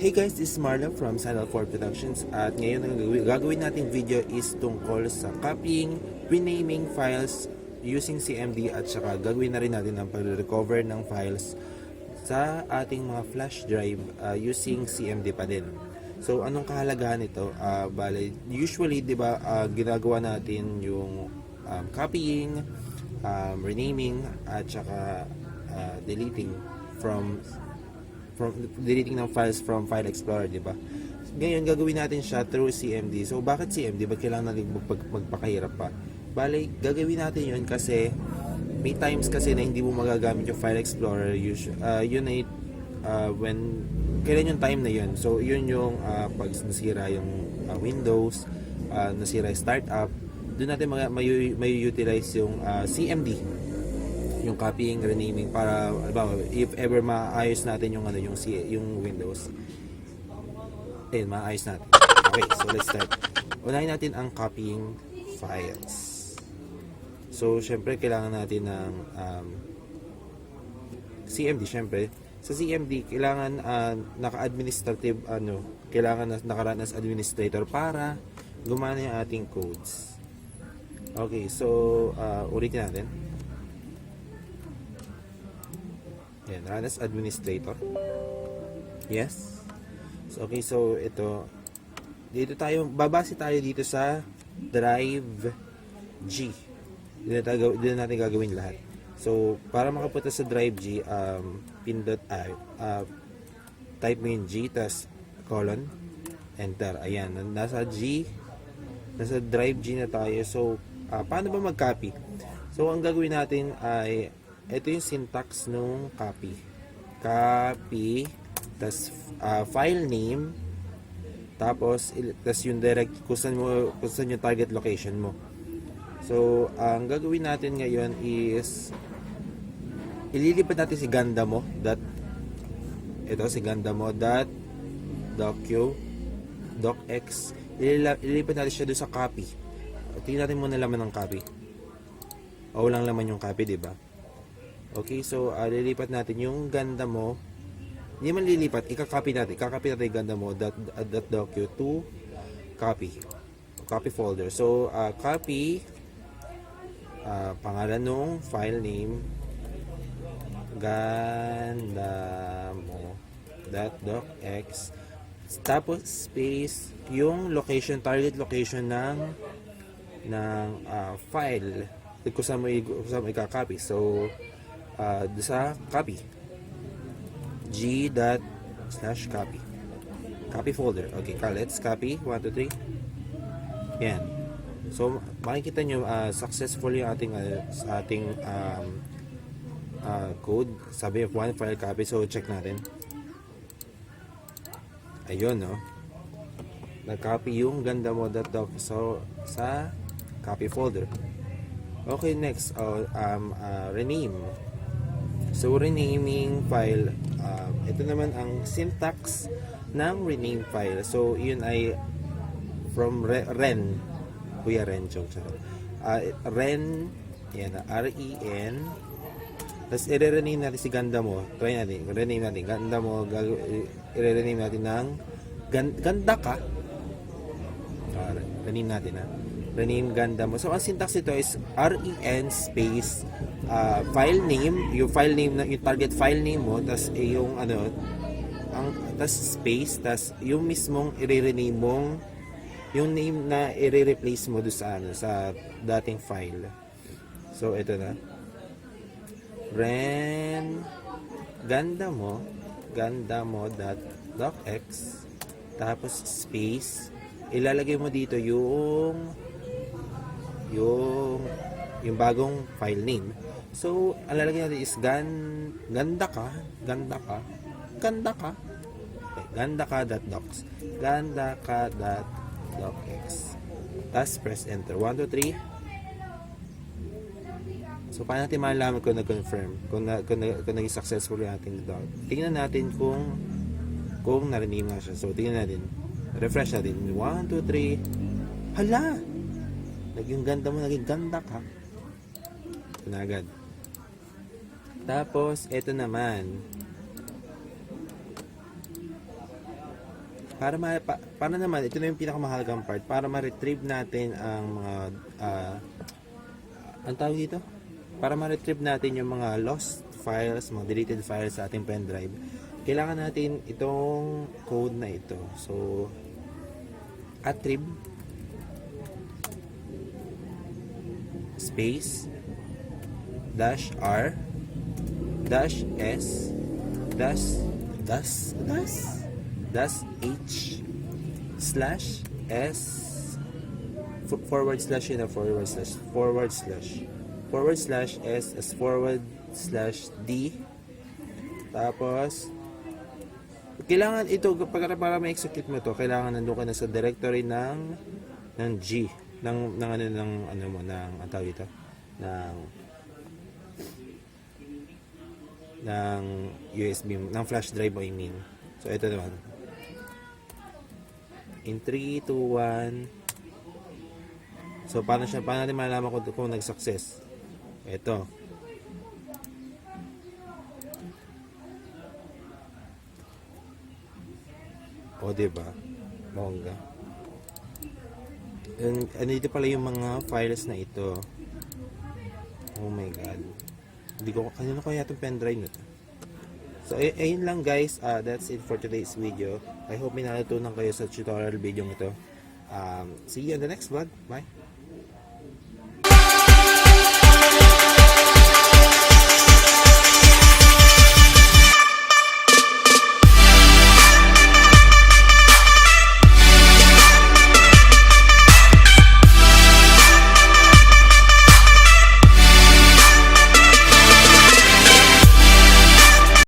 Hey guys, this is Marlon from Channel 4 Productions at ngayon ang gagawin nating video is tungkol sa copying, renaming files using CMD at saka gagawin na rin natin ang pag-recover ng files sa ating mga flash drive using CMD pa din. So anong kahalagahan nito? Bale, usually 'di ba ginagawa natin yung copying, renaming at saka deleting deleting ng files from File Explorer, di ba? Ngayon, gagawin natin siya through CMD. So, bakit CMD? Ba't kailangan natin magpakahirap pa? Bale, gagawin natin yun kasi may times kasi na hindi mo magagamit yung File Explorer. Yun ay kailan yung time na yun. So, yun yung pag nasira yung Windows, nasira yung startup, doon natin may utilize yung CMD, yung copying, renaming para if ever maayos natin yung yung Windows. Ayun, maayos natin. Okay, so let's start. Unahin natin ang copying files. So, syempre kailangan natin ng CMD syempre. Sa CMD, kailangan naka-administrative kailangan naka-run as administrator para gumana yung ating codes. Okay, so ulitin natin. Yan, run as administrator. Yes. So, okay, so ito. Babase tayo dito sa drive G. Dito natin gagawin lahat. So, para makapunta sa drive G, type mo yung G, tas colon, enter. Ayan, nasa drive G na tayo. So, paano ba mag-copy? So, ang gagawin natin ay ito yung syntax nung copy. Copy, tas file name, tapos yung direct kung saan yung target location mo. So, ang gagawin natin ngayon is ililipat natin si gandamo docx. Ililipat natin siya doon sa copy. Tingnan natin muna laman ng copy. Walang laman yung copy, di ba? Okay, so lilipat natin yung ganda mo. Hindi man lilipat, i-copy natin yung ganda mo .docu to copy folder. So copy pangalan nung file name gandamo.docx, tapos space yung target location ng file kung saan mo i-copy. So sa copy g./copy folder. Okay, let's copy 1, 2, 3. Yan. So makikita nyo successful yung ating code. Sabi of one file copy. So check natin. Ayun, no, nag-copy yung gandamo.doc sa copy folder. Okay, next rename. So, renaming file. Ito naman ang syntax ng rename file. So, yun ay from ren. Kuya Ren, joke. Ren, yan, R-E-N. Tapos, i-rename natin si Gandamo. Try natin. Rename natin. Gandamo, i-rename natin ng ganda ka. Rename natin, rename Gandamo. So, ang syntax ito is REN space file name, yung file name na yung target file name mo, tas yung tas space, tas yung mismong i-rename mong yung name na i-replace mo doon sa dating file. So, ito na. Ren gandamo.docx, tapos space, ilalagay mo dito yung bagong file name. So, ang lalagay natin is ganda ka. Okay, gandaka.docs. Gandaka.docx. Tapos, press enter. 1, 2, 3. So, paano natin malalaman kung nag-confirm? Kung naging successful yung ating doc. Tingnan natin kung na-rename nga siya. So, tingnan natin. Refresh natin. 1, 2, 3. Hala! Naging ganda mo, naging ganda ka. Ito na agad. Tapos, ito naman. para naman, ito na yung pinakamahalagang part, para ma-retrieve natin ang mga, ang tawag dito? Para ma-retrieve natin yung mga lost files, mga deleted files sa ating pen drive, kailangan natin itong code na ito. So, attrib space -r -s -h /s /s /d. Tapos kailangan ito para ma-execute mo to, kailangan nandoon ka na sa directory ng G ng ang tawag dito ng USB, ng flash drive mo, I mean. So ito naman, in 3, 2, 1. So paano natin malalaman kung nag-success? Ito, o diba, bongga. Dito pala yung mga files na ito. Oh my god, kanino kaya itong pendrive na to? So ayun lang guys, that's it for today's video. I hope may natutunan kayo sa tutorial video ito. See you on the next vlog. Bye.